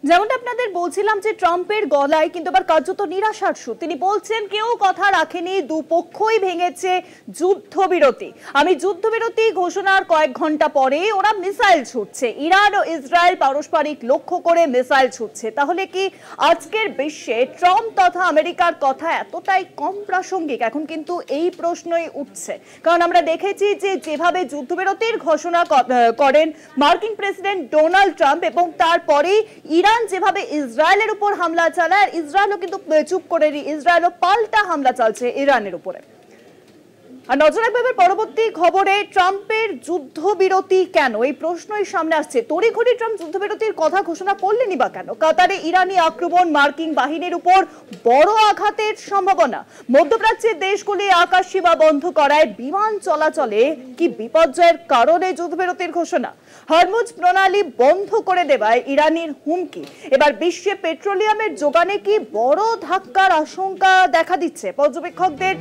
যেমনটা আপনাদের বলছিলাম যে ট্রাম্পের গলায় কিন্তু আবার কার্যত নিরাশার সুর। তিনি বলছেন কেউ কথা রাখেনি, দুপক্ষই ভেঙেছে যুদ্ধবিরতি। আমি যুদ্ধবিরতি ঘোষণার কয়েক ঘন্টা পরে ওরা মিসাইল ছুটছে, ইরান ও ইসরায়েল পারস্পরিক লক্ষ্য করে মিসাইল ছুটছে। তাহলে কি আজকের বিশ্বে ট্রাম্প তথা আমেরিকার কথা এতটাই কম প্রাসঙ্গিক? এখন কিন্তু এই প্রশ্নই উঠছে, কারণ আমরা দেখেছি যে যেভাবে যুদ্ধবিরতির ঘোষণা করেন মার্কিন প্রেসিডেন্ট ডোনাল্ড ট্রাম্প এবং তারপরেই ইরান যেভাবে ইসরায়েলের উপর হামলা চালায়, ইসরায়েলও কিন্তু চুপ করে ইসরায়েলও পাল্টা হামলা চালছে ইরানের উপরে। আর নজর রাখবে পরবর্তী খবরে ট্রাম্পের যুদ্ধবিরতি কেন, এই প্রশ্নই সামনে আসছে। তড়িঘড়ি ট্রাম্প যুদ্ধবিরতির কথা ঘোষণা করলেনই বা কেন? কাতারে ইরানি আক্রমণ মার্কিন বাহিনীর উপর বড় আঘাতের সম্ভাবনা। মধ্যপ্রাচ্যের দেশগুলি আকাশ সীমা বন্ধ করায় বিমান চলাচলে কি বিপর্যয়ের কারণে যুদ্ধবিরতির ঘোষণা? হরমুজ প্রণালী বন্ধ করে দেওয়ায় ইরানের হুমকি। এবার বিশ্বে পেট্রোলিয়ামের যোগানে কি বড় ধাক্কার আশঙ্কা দেখা দিচ্ছে? পর্যবেক্ষকদের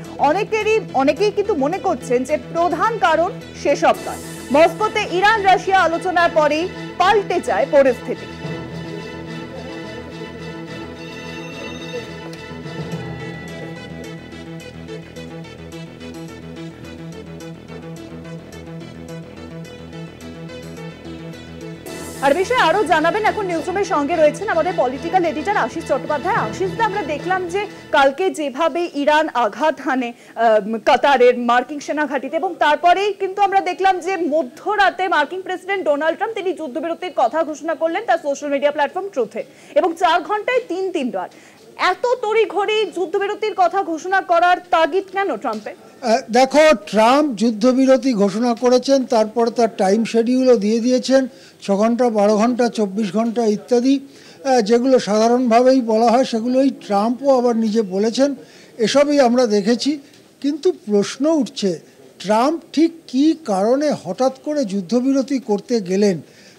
অনেকেই কিন্তু মনে করছেন যে প্রধান কারণ সেসব নয়, মস্কোতে ইরান রাশিয়া আলোচনার পরেই পাল্টে যায় পরিস্থিতি। আর বিষয়ে আরো জানাবেন, এখন নিউজরুমের সঙ্গে রয়েছেন আমাদের পলিটিক্যাল এডিটর আশিস চট্টোপাধ্যায়। আশিসদা, আমরা দেখলাম যে কালকে যেভাবে ইরান আঘাত হানে কাতারের মার্কিন সেনা ঘাঁটিতে, এবং তারপরেই কিন্তু আমরা দেখলাম যে মধ্যরাতে মার্কিন প্রেসিডেন্ট ডোনাল্ড ট্রাম্প তিনি যুদ্ধবিরতির কথা ঘোষণা করলেন তার সোশ্যাল মিডিয়া প্ল্যাটফর্ম ট্রুথে, এবং 4 ঘন্টায় তিনবার। এত তড়িঘড়ি যুদ্ধবিরতির কথা ঘোষণা করার তাগিদ কেন ট্রাম্পের? দেখো, ট্রাম্প যুদ্ধবিরতি ঘোষণা করেছেন, তারপর তার টাইম শিডিউলও দিয়ে দিয়েছেন, 6 ঘন্টা, 12 ঘন্টা, 24 ঘন্টা ইত্যাদি, যেগুলো সাধারণভাবেই বলা হয় সেগুলোই ট্রাম্পও আবার নিজে বলেছেন। এসবই আমরা দেখেছি। কিন্তু প্রশ্ন উঠছে, ট্রাম্প ঠিক কী কারণে হঠাৎ করে যুদ্ধবিরতি করতে গেলেন?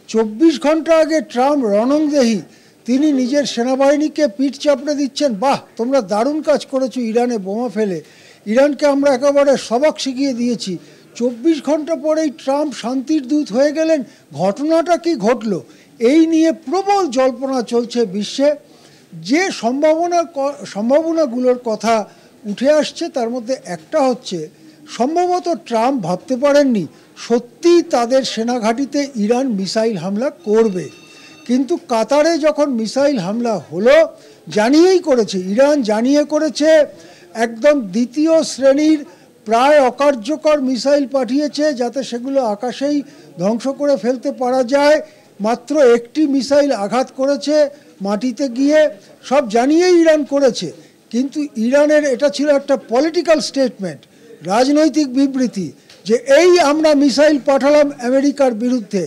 24 ঘন্টা আগে ট্রাম্প রণংদেহী, তিনি নিজের সেনাবাহিনীকে পিঠ চাপড়ে দিচ্ছেন, বাহ তোমরা দারুণ কাজ করেছো ইরানে বোমা ফেলে, ইরানকে আমরা একেবারে সবক শিখিয়ে দিয়েছি। 24 ঘন্টা পরেই ট্রাম্প শান্তির দূত হয়ে গেলেন। ঘটনাটা কি ঘটলো? এই নিয়ে প্রবল জল্পনা চলছে বিশ্বে। যে সম্ভাবনাগুলোর কথা উঠে আসছে তার মধ্যে একটা হচ্ছে, সম্ভবত ট্রাম্প ভাবতে পারেননি সত্যিই তাদের সেনাঘাঁটিতে ইরান মিসাইল হামলা করবে। কিন্তু কাতারে যখন মিসাইল হামলা হলো, ইরান জানিয়ে করেছে, একদম দ্বিতীয় শ্রেণীর প্রায় অকার্যকর মিসাইল পাঠিয়েছে যাতে সেগুলো আকাশেই ধ্বংস করে ফেলতে পারা যায়। মাত্র একটি মিসাইল আঘাত করেছে মাটিতে গিয়ে, সব জানিয়েই ইরান করেছে। কিন্তু ইরানের এটা ছিল একটা পলিটিক্যাল স্টেটমেন্ট, রাজনৈতিক বিবৃতি, যে এই আমরা মিসাইল পাঠালাম আমেরিকার বিরুদ্ধে।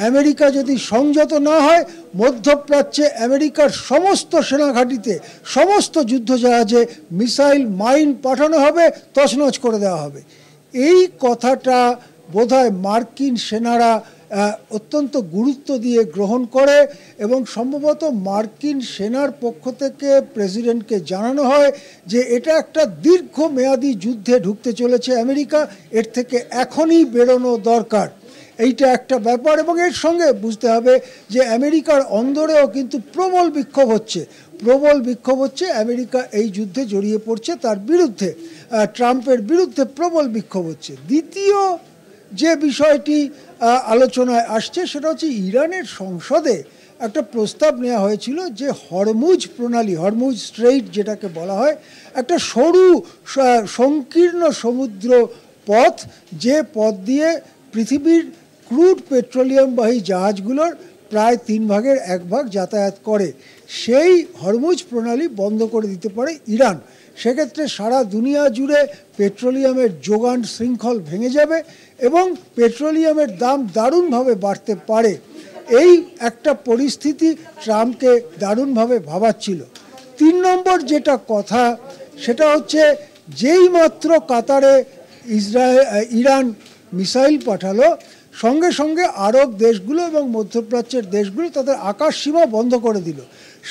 আমেরিকা যদি সংযত না হয়, মধ্যপ্রাচ্যে আমেরিকার সমস্ত সেনাঘাঁটিতে, সমস্ত যুদ্ধজাহাজে মিসাইল মাইন পাঠানো হবে, তছনছ করে দেওয়া হবে। এই কথাটা বোধহয় মার্কিন সেনারা অত্যন্ত গুরুত্ব দিয়ে গ্রহণ করে, এবং সম্ভবত মার্কিন সেনার পক্ষ থেকে প্রেসিডেন্টকে জানানো হয় যে এটা একটা দীর্ঘমেয়াদী যুদ্ধে ঢুকতে চলেছে আমেরিকা, এর থেকে এখনই বেরোনো দরকার। এইটা একটা ব্যাপার। এবং এর সঙ্গে বুঝতে হবে যে আমেরিকার অন্দরেও কিন্তু প্রবল বিক্ষোভ হচ্ছে। আমেরিকা এই যুদ্ধে জড়িয়ে পড়ছে, তার বিরুদ্ধে, ট্রাম্পের বিরুদ্ধে প্রবল বিক্ষোভ হচ্ছে। দ্বিতীয় যে বিষয়টি আলোচনায় আসছে সেটা হচ্ছে, ইরানের সংসদে একটা প্রস্তাব নেওয়া হয়েছিল যে হরমুজ প্রণালী, হরমুজ স্ট্রেইট যেটাকে বলা হয়, একটা সরু সংকীর্ণ সমুদ্র পথ, যে পথ দিয়ে পৃথিবীর ক্রুড পেট্রোলিয়ামবাহী জাহাজগুলোর প্রায় 3 ভাগের 1 ভাগ যাতায়াত করে, সেই হরমুজ প্রণালী বন্ধ করে দিতে পারে ইরান। সেক্ষেত্রে সারা দুনিয়া জুড়ে পেট্রোলিয়ামের যোগান শৃঙ্খল ভেঙে যাবে এবং পেট্রোলিয়ামের দাম দারুণভাবে বাড়তে পারে। এই একটা পরিস্থিতি ট্রাম্পকে দারুণভাবে ভাবাচ্ছিল। 3 নম্বর যেটা কথা সেটা হচ্ছে, যেই মাত্র কাতারে ইরান মিসাইল পাঠালো, সঙ্গে সঙ্গে আরব দেশগুলো এবং মধ্যপ্রাচ্যের দেশগুলো তাদের আকাশ সীমা বন্ধ করে দিল।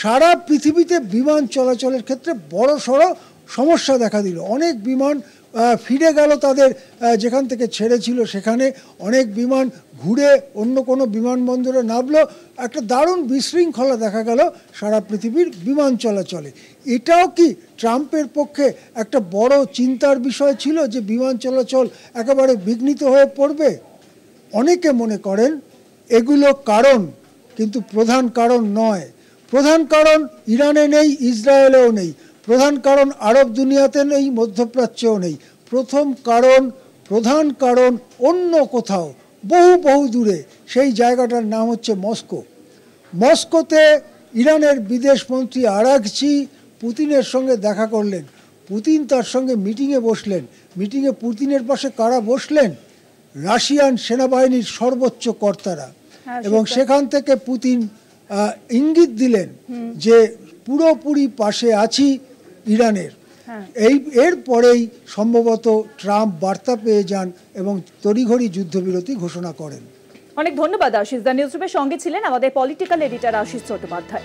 সারা পৃথিবীতে বিমান চলাচলের ক্ষেত্রে বড়সড় সমস্যা দেখা দিল। অনেক বিমান ফিরে গেল তাদের যেখান থেকে ছেড়েছিল সেখানে, অনেক বিমান ঘুরে অন্য কোনো বিমানবন্দরে নামলো। একটা দারুণ বিশৃঙ্খলা দেখা গেল সারা পৃথিবীর বিমান চলাচলে। এটাও কি ট্রাম্পের পক্ষে একটা বড় চিন্তার বিষয় ছিল যে বিমান চলাচল একেবারে বিঘ্নিত হয়ে পড়বে? অনেকে মনে করেন এগুলো কারণ, কিন্তু প্রধান কারণ নয়। প্রধান কারণ ইরানে নেই, ইসরায়েলেও নেই। প্রধান কারণ আরব দুনিয়াতে নেই, মধ্যপ্রাচ্যেও নেই। প্রধান কারণ অন্য কোথাও, বহু দূরে। সেই জায়গাটার নাম হচ্ছে মস্কো। মস্কোতে ইরানের বিদেশমন্ত্রী আরাঘচি পুতিনের সঙ্গে দেখা করলেন। পুতিন তার সঙ্গে মিটিংয়ে বসলেন। মিটিংয়ে পুতিনের পাশে কারা বসলেন? রাশিয়ান সেনাবাহিনীর সর্বোচ্চ কর্তারা। এবং সেখান থেকে পুতিন ইঙ্গিত দিলেন যে পুরোপুরি পাশে আছি ইরানের। এরপরেই সম্ভবত ট্রাম্প বার্তা পেয়ে যান এবং তড়িঘড়ি যুদ্ধবিরতি ঘোষণা করেন। অনেক ধন্যবাদ আশিস। দ্য নিউজ রুমের সঙ্গে ছিলেন আমাদের পলিটিক্যাল এডিটর আশিস চট্টোপাধ্যায়।